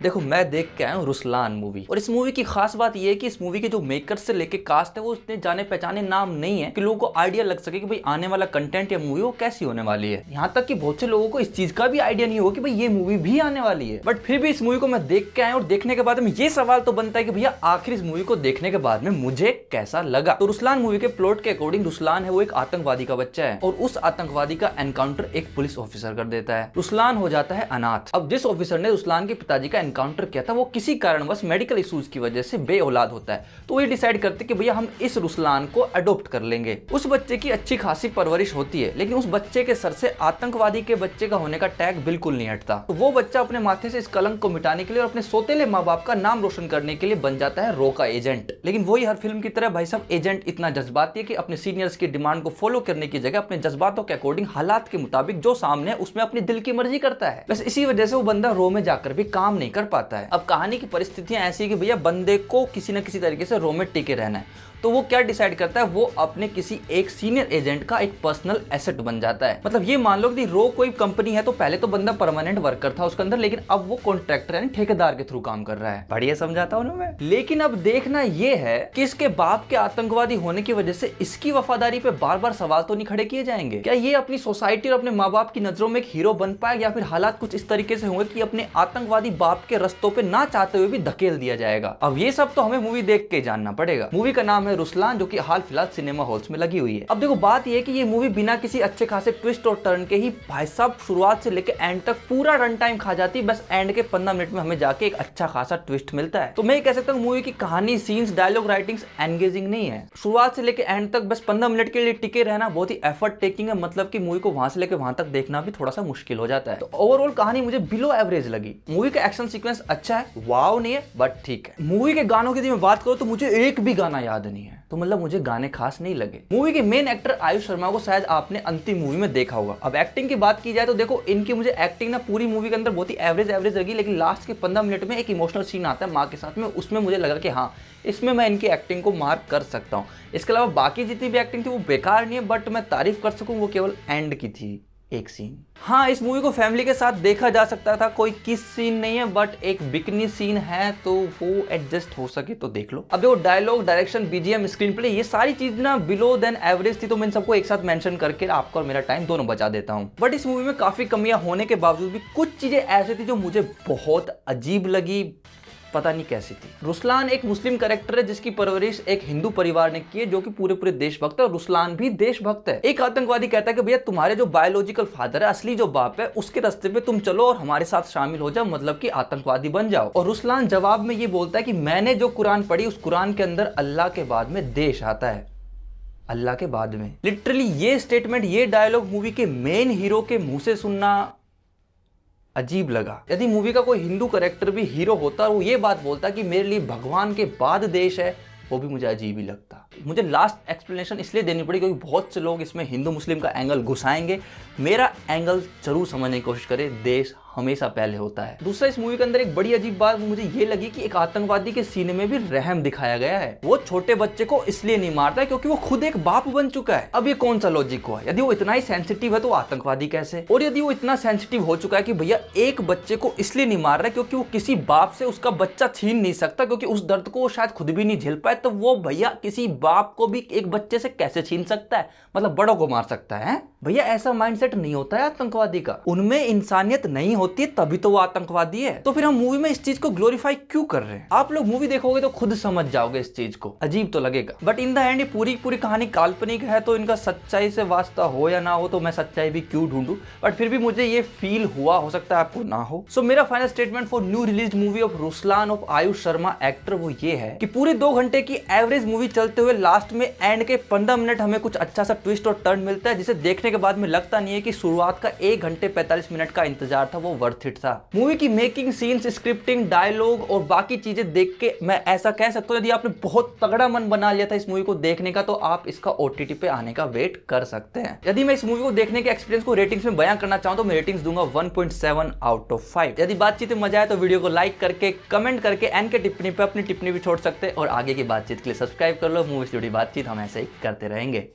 देखो मैं देख के आया हूँ रुस्लान मूवी, और इस मूवी की खास बात यह है कि इस मूवी के जो मेकर्स से लेके कास्ट है वो उतने जाने पहचाने नाम नहीं है कि लोगों को आइडिया लग सके कि भाई आने वाला कंटेंट या मूवी वो कैसी होने वाली है। यहाँ तक कि बहुत से लोगों को इस चीज का भी आइडिया नहीं होगा कि भाई ये मूवी भी आने वाली है। बट फिर भी इस मूवी को मैं देख के आया और देखने के बाद में ये सवाल तो बनता है कि भैया आखिर इस मूवी को देखने के बाद में मुझे कैसा लगा। तो रुस्लान मूवी के प्लॉट के अकॉर्डिंग रुस्लान है वो एक आतंकवादी का बच्चा है और उस आतंकवादी का एनकाउंटर एक पुलिस ऑफिसर कर देता है। रुस्लान हो जाता है अनाथ। अब जिस ऑफिसर ने रुस्लान के पिताजी का एनकाउंटर किया था वो किसी कारणवश मेडिकल इश्यूज की वजह से बे औलाद होता है, तो वो ये डिसाइड करते कि भैया हम इस रुस्लान को अडॉप्ट कर लेंगे। उस बच्चे की अच्छी खासी परवरिश होती है, लेकिन उस बच्चे के सर से आतंकवादी के बच्चे का होने का टैग बिल्कुल नहीं हटता। तो वो बच्चा अपने माथे से इस कलंक को मिटाने के लिए और अपने सौतेले माँ बाप का नाम रोशन करने के लिए बन जाता है रॉ का एजेंट। लेकिन वही हर फिल्म की तरह भाई साहब एजेंट इतना जज्बाती है कि अपने सीनियर्स की डिमांड को फॉलो करने की जगह अपने जज्बातों के अकॉर्डिंग हालात के मुताबिक जो सामने है उसमें अपनी दिल की मर्जी करता है। बस इसी वजह से वो बंदा रॉ में जाकर भी काम नहीं कर पाता है। अब कहानी की परिस्थितियां ऐसी है कि भैया बंदे को किसी न किसी तरीके से रो में टिके रहना है, तो वो क्या डिसाइड करता है, वो अपने किसी एक सीनियर एजेंट का एक पर्सनल एसेट बन जाता है। मतलब ये मान लो कि रो कोई कंपनी है, तो पहले तो बंदा परमानेंट वर्कर था उसके अंदर, लेकिन अब वो कॉन्ट्रैक्टर यानी ठेकेदार के थ्रू काम कर रहा है। बढ़िया समझाता हूं मैं। लेकिन अब देखना ये है कि इसके बाप के आतंकवादी होने की वजह से इसकी वफादारी पे बार बार सवाल तो नहीं खड़े किए जाएंगे। क्या ये अपनी सोसाइटी और अपने माँ बाप की नजरों में एक हीरो बन पाएगा, या फिर हालात कुछ इस तरीके से होंगे कि अपने आतंकवादी बाप के रस्तों पे ना चाहते हुए भी धकेल दिया जाएगा। अब ये सब तो हमें मूवी देख के जानना पड़ेगा। मूवी का नाम है रुस्लान, जो कि हाल फिलहाल सिनेमा हॉल्स में लगी हुई है। अब देखो बात यह है कि ये मूवी बिना किसी अच्छे खासे ट्विस्ट और टर्न के ही भाई साहब शुरुआत से लेकर एंड तक पूरा रन टाइम खा जाती है। बस एंड के 15 मिनट में हमें जाके एक अच्छा खासा ट्विस्ट मिलता है। तो मैं कह सकता हूँ मूवी की कहानी, सीन्स, डायलॉग राइटिंग्स एंगेजिंग नहीं है। शुरुआत से लेकर एंड तक बस 15 मिनट के लिए टिके रहना बहुत ही एफर्ट टेकिंग है। मतलब कि मूवी को वहां से लेकर वहां तक देखना भी थोड़ा सा मुश्किल हो जाता है। तो ओवरऑल कहानी मुझे बिलो एवरेज लगी। मूवी का एक्शन सीक्वेंस अच्छा है, वाव नहीं है बट ठीक है। मूवी के गानों की मैं बात करूं तो मुझे एक भी गाना याद नहीं है, तो मतलब मुझे गाने खास नहीं लगे। मूवी के मेन एक्टर आयुष शर्मा को शायद आपने अंतिम मूवी में देखा होगा। अब एक्टिंग की बात की जाए तो देखो इनकी मुझे एक्टिंग ना पूरी मूवी के अंदर बहुत ही एवरेज लगी, लेकिन लास्ट के 15 मिनट में एक इमोशनल सीन आता है माँ के साथ में, उसमें मुझे लगा कि हाँ इसमें मैं इनकी एक्टिंग को मार्क कर सकता हूँ। इसके अलावा बाकी जितनी भी एक्टिंग थी वो बेकार नहीं है, बट मैं तारीफ कर सकूँ वो केवल एंड की थी, एक सीन। हाँ इस मूवी को फैमिली के साथ देखा जा सकता था, कोई किस सीन नहीं है, बट एक बिकनी सीन है तो वो एडजस्ट हो सके तो देख लो। अब देखो dialogue, direction, BGM, screenplay, ये सारी चीज ना बिलो देन एवरेज थी, तो मैं इन सबको एक साथ मेंशन करके आपका और मेरा टाइम दोनों बचा देता हूँ। बट इस मूवी में काफी कमियां होने के बावजूद भी कुछ चीजें ऐसी थी जो मुझे बहुत अजीब लगी, पता नहीं कैसी थी। रुस्लान एक मुस्लिम कैरेक्टर है जिसकी परवरिश एक हिंदू परिवार ने की है, जो कि पूरे देशभक्त है, और रुस्लान भी देशभक्त है। एक आतंकवादी कहता है कि भैया तुम्हारे जो बायोलॉजिकल फादर है, असली जो बाप है, उसके रास्ते पे तुम चलो और हमारे साथ शामिल हो जाओ, मतलब कि आतंकवादी बन जाओ। और रुस्लान जवाब में ये बोलता है कि मैंने जो कुरान पढ़ी उस कुरान के अंदर अल्लाह के बाद में देश आता है, अल्लाह के बाद में। लिटरली ये स्टेटमेंट, ये डायलॉग मूवी के मेन हीरो के मुंह से सुनना अजीब लगा। यदि मूवी का कोई हिंदू कैरेक्टर भी हीरो होता और वो ये बात बोलता कि मेरे लिए भगवान के बाद देश है, वो भी मुझे अजीब ही लगता। मुझे लास्ट एक्सप्लेनेशन इसलिए देनी पड़ी क्योंकि बहुत से लोग इसमें हिंदू मुस्लिम का एंगल घुसाएंगे। मेरा एंगल जरूर समझने की कोशिश करें, देश हमेशा पहले होता है। दूसरा, इस मूवी के अंदर एक बड़ी अजीब बात मुझे ये लगी कि एक आतंकवादी के सीने में भी रहम दिखाया गया है। वो छोटे बच्चे को इसलिए नहीं मारता है क्योंकि वो खुद एक बाप बन चुका है। अब ये कौन सा लॉजिक हुआ? यदि वो इतना ही सेंसिटिव है तो आतंकवादी कैसे? और यदि वो इतना सेंसिटिव हो चुका है कि भैया एक बच्चे को इसलिए नहीं मार रहा है क्योंकि वो किसी बाप से उसका बच्चा छीन नहीं सकता, क्योंकि उस दर्द को वो शायद खुद भी नहीं झेल पाए, तो वो भैया किसी बाप को भी एक बच्चे से कैसे छीन सकता है? मतलब बड़ों को मार सकता है? भैया ऐसा माइंडसेट नहीं होता है आतंकवादी का। उनमें इंसानियत नहीं होती है, तभी तो वो आतंकवादी है। तो फिर हम मूवी में इस चीज को ग्लोरीफाई क्यों कर रहे हैं? आप लोग मूवी देखोगे तो खुद समझ जाओगे इस चीज को। अजीब तो लगेगा, बट इन द एंड ये पूरी कहानी काल्पनिक है, तो इनका सच्चाई से वास्ता हो या ना हो, तो मैं सच्चाई भी क्यों ढूंढूं, बट फिर भी मुझे ये फील हुआ, हो सकता है आपको ना हो। सो मेरा final statement for new release movie of Ruslan of Ayush Sharma actor वो ये है कि पूरे 2 घंटे की एवरेज मूवी चलते हुए लास्ट में एंड के 15 मिनट हमें कुछ अच्छा सा ट्विस्ट और टर्न मिलता है, जिसे देखने के बाद में लगता नहीं है कि शुरुआत का 1 घंटे 45 मिनट का इंतजार था वो वर्थ इट था। मूवी की मेकिंग, सीन्स, स्क्रिप्टिंग, डायलॉग और बाकी चीजें देख के मैं ऐसा कह सकता हूं, यदि आपने बहुत तगड़ा मन बना लिया था इस मूवी को देखने का, तो आप इसका ओटीटी पे आने का वेट कर सकते हैं। यदि मैं इस मूवी को देखने के एक्सपीरियंस को रेटिंग्स में बयां करना चाहूं तो मैं रेटिंग्स दूंगा 1.7 आउट ऑफ 5। यदि बातचीत में मजा आए तो वीडियो को लाइक करके, कमेंट करके, एंड के टिप्पणी पे अपनी टिप्पणी भी छोड़ सकते हैं, और आगे की बातचीत के लिए सब्सक्राइब कर लो। मूवी से जुड़ी बातचीत हम ऐसे ही करते रहेंगे।